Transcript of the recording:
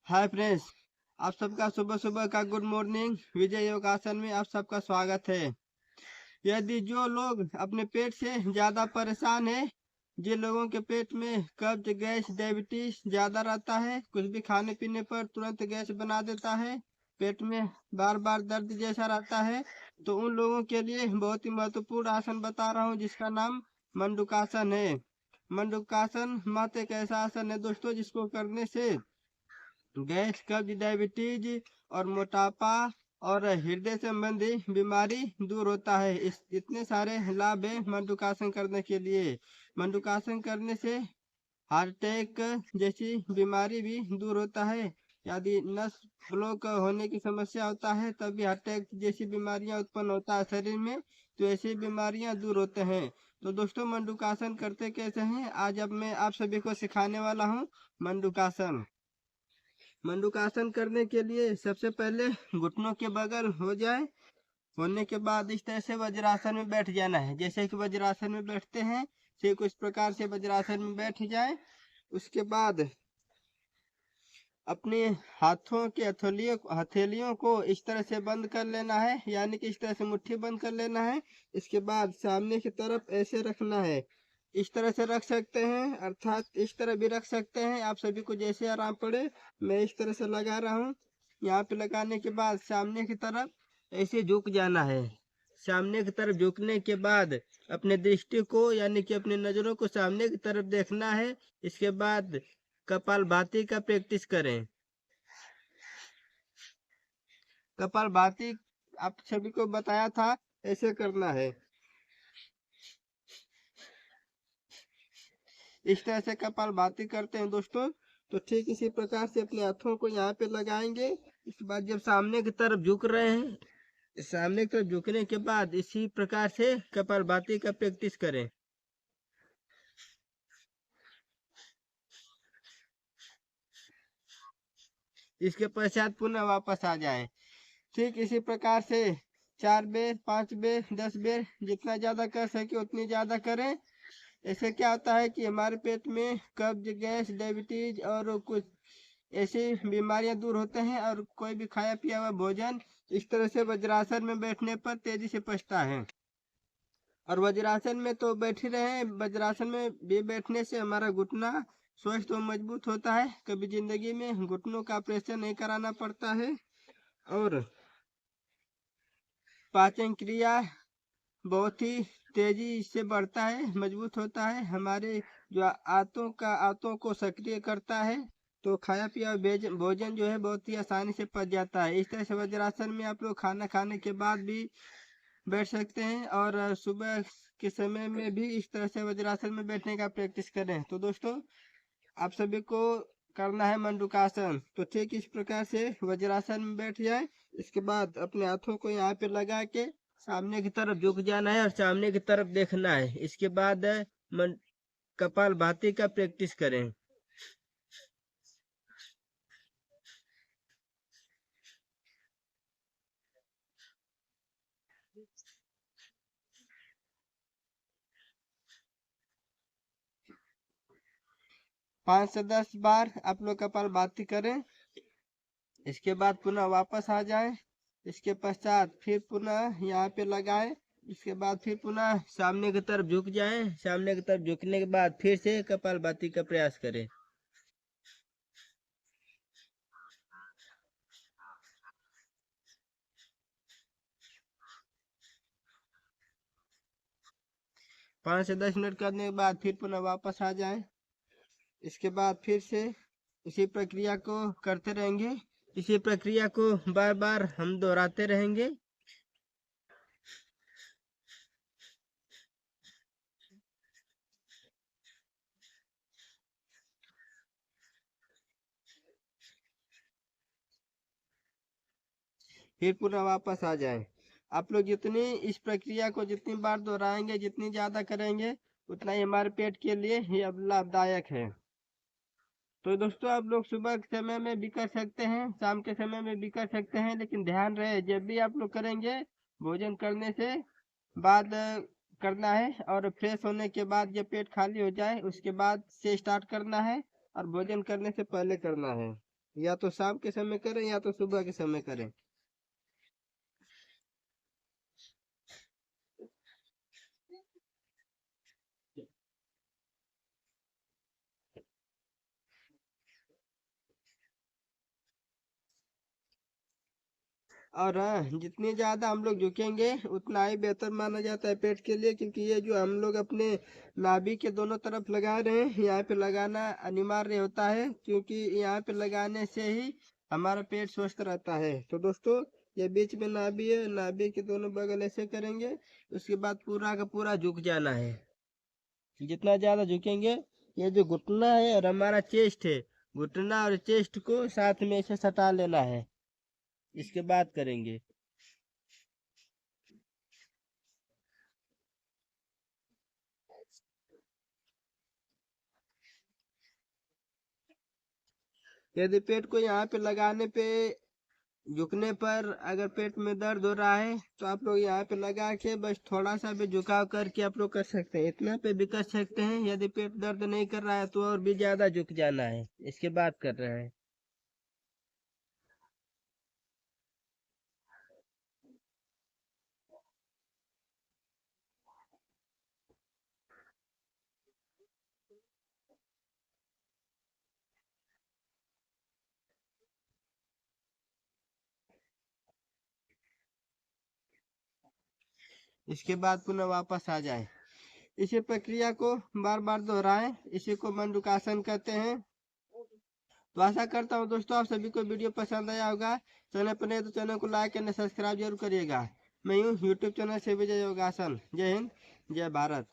Hi friends, आप सबका सुबह सुबह का गुड मॉर्निंग। विजय योगासन में आप सबका स्वागत है। यदि जो लोग अपने पेट से ज़्यादा परेशान है, जिन लोगों के पेट में कब्ज, गैस, डायबिटीज ज़्यादा रहता है, कुछ भी खाने पीने पर तुरंत गैस बना देता है, पेट में बार बार दर्द जैसा रहता है, तो उन लोगों के लिए बहुत ही महत्वपूर्ण आसन बता रहा हूँ जिसका नाम मंडूकासन है। मंडूकासन मत एक ऐसा आसन है दोस्तों जिसको करने से गैस, कब्ज, डायबिटीज और मोटापा और हृदय संबंधी बीमारी दूर होता है। इस इतने सारे लाभ है मंडूकासन करने के लिए। मंडूकासन करने से हार्ट अटैक जैसी बीमारी भी दूर होता है। यदि नस ब्लॉक होने की समस्या होता है तब भी हार्ट अटैक जैसी बीमारियां उत्पन्न होता है शरीर में, तो ऐसी बीमारियां दूर होते हैं। तो दोस्तों, मंडूकासन करते कैसे हैं, आज अब मैं आप सभी को सिखाने वाला हूं मंडूकासन। मंडूकासन करने के लिए सबसे पहले घुटनों के बगल हो जाए। होने के बाद इस तरह से वज्रासन में बैठ जाना है। जैसे कि वज्रासन में बैठते हैं, से कुछ प्रकार से वज्रासन में बैठ जाए। उसके बाद अपने हाथों के हथेलियों को इस तरह से बंद कर लेना है, यानी कि इस तरह से मुट्ठी बंद कर लेना है। इसके बाद सामने की तरफ ऐसे रखना है। इस तरह से रख सकते हैं, अर्थात इस तरह भी रख सकते हैं, आप सभी को जैसे आराम पड़े। मैं इस तरह से लगा रहा हूँ। यहाँ पे लगाने के बाद सामने की तरफ ऐसे झुक जाना है। सामने की तरफ झुकने के बाद अपने दृष्टि को, यानी कि अपनी नजरों को सामने की तरफ देखना है। इसके बाद कपालभाति का प्रैक्टिस करें। कपालभाति आप सभी को बताया था, ऐसे करना है। इस तरह से कपालभाति करते हैं दोस्तों। तो ठीक इसी प्रकार से अपने हाथों को यहाँ पे लगाएंगे। इसके बाद जब सामने की तरफ झुक रहे हैं, सामने की तरफ झुकने के बाद इसी प्रकार से कपालभाति का प्रैक्टिस करें। इसके पश्चात पुनः वापस आ जाएं। ठीक इसी प्रकार से 4 बेर, 5 बेर, 10 बेर, जितना ज्यादा कर सके उतनी ज्यादा करें। ऐसे क्या होता है कि हमारे पेट में कब्ज, गैस, डायबिटीज और कुछ ऐसी बीमारियां दूर होते हैं, और कोई भी खाया पिया हुआ भोजन इस तरह से वज्रासन में बैठने पर तेजी से पचता है। और वज्रासन में तो बैठ ही रहे हैं, वज्रासन में भी बैठने से हमारा घुटना स्वस्थ और मजबूत होता है। कभी जिंदगी में घुटनों का ऑपरेशन नहीं कराना पड़ता है। और पाचन क्रिया बहुत ही तेजी से बढ़ता है, मजबूत होता है। हमारे जो आंतों को सक्रिय करता है, तो खाया पिया भोजन जो है बहुत ही आसानी से पच जाता है। इस तरह से वज्रासन में आप लोग खाना खाने के बाद भी बैठ सकते हैं, और सुबह के समय में भी इस तरह से वज्रासन में बैठने का प्रैक्टिस करें। तो दोस्तों, आप सभी को करना है मंडूकासन। तो ठीक इस प्रकार से वज्रासन में बैठ जाए। इसके बाद अपने हाथों को यहाँ पे लगा के सामने की तरफ झुक जाना है और सामने की तरफ देखना है। इसके बाद कपालभाति का प्रैक्टिस करें। 5 से 10 बार आप लोग कपालभाति करें। इसके बाद पुनः वापस आ जाएं। इसके पश्चात फिर पुनः यहाँ पे लगाएं। इसके बाद फिर पुनः सामने की तरफ झुक जाएं। सामने की तरफ झुकने के बाद फिर से कपालभाति का प्रयास करें। पाँच से 10 मिनट करने के बाद फिर पुनः वापस आ जाएं। इसके बाद फिर से इसी प्रक्रिया को करते रहेंगे। इसी प्रक्रिया को बार बार हम दोहराते रहेंगे। फिर पुनः वापस आ जाएं। आप लोग जितनी इस प्रक्रिया को जितनी बार दोहराएंगे, जितनी ज्यादा करेंगे, उतना ही हमारे पेट के लिए ही अब लाभदायक है। तो दोस्तों, आप लोग सुबह के समय में भी कर सकते हैं, शाम के समय में भी कर सकते हैं, लेकिन ध्यान रहे जब भी आप लोग करेंगे, भोजन करने से बाद करना है। और फ्रेश होने के बाद जब पेट खाली हो जाए उसके बाद से स्टार्ट करना है, और भोजन करने से पहले करना है। या तो शाम के समय करें या तो सुबह के समय करें। और जितनी ज्यादा हम लोग झुकेंगे उतना ही बेहतर माना जाता है पेट के लिए, क्योंकि ये जो हम लोग अपने नाभि के दोनों तरफ लगा रहे हैं, यहाँ पे लगाना अनिवार्य होता है, क्योंकि यहाँ पे लगाने से ही हमारा पेट स्वस्थ रहता है। तो दोस्तों, ये बीच में नाभि है, नाभि के दोनों बगल ऐसे करेंगे, उसके बाद पूरा का पूरा झुक जाना है। जितना ज्यादा झुकेंगे, ये जो घुटना है और हमारा चेस्ट है, घुटना और चेस्ट को साथ में ऐसे सटा लेना है, इसके बाद करेंगे। यदि पेट को यहाँ पे लगाने पे, झुकने पर अगर पेट में दर्द हो रहा है, तो आप लोग यहाँ पे लगा के बस थोड़ा सा भी झुकाव करके आप लोग कर सकते हैं, इतना पे भी कर सकते हैं। यदि पेट दर्द नहीं कर रहा है तो और भी ज्यादा झुक जाना है, इसके बाद कर रहे हैं। इसके बाद पुनः वापस आ जाए। इसी प्रक्रिया को बार बार दोहराएं, इसी को मंडूकासन कहते हैं। तो आशा करता हूँ दोस्तों आप सभी को वीडियो पसंद आया होगा। चैनल पर नए तो चैनल को लाइक एंड सब्सक्राइब जरूर करिएगा। मैं हूँ यूट्यूब चैनल से विजय योगासन। जय हिंद, जय भारत।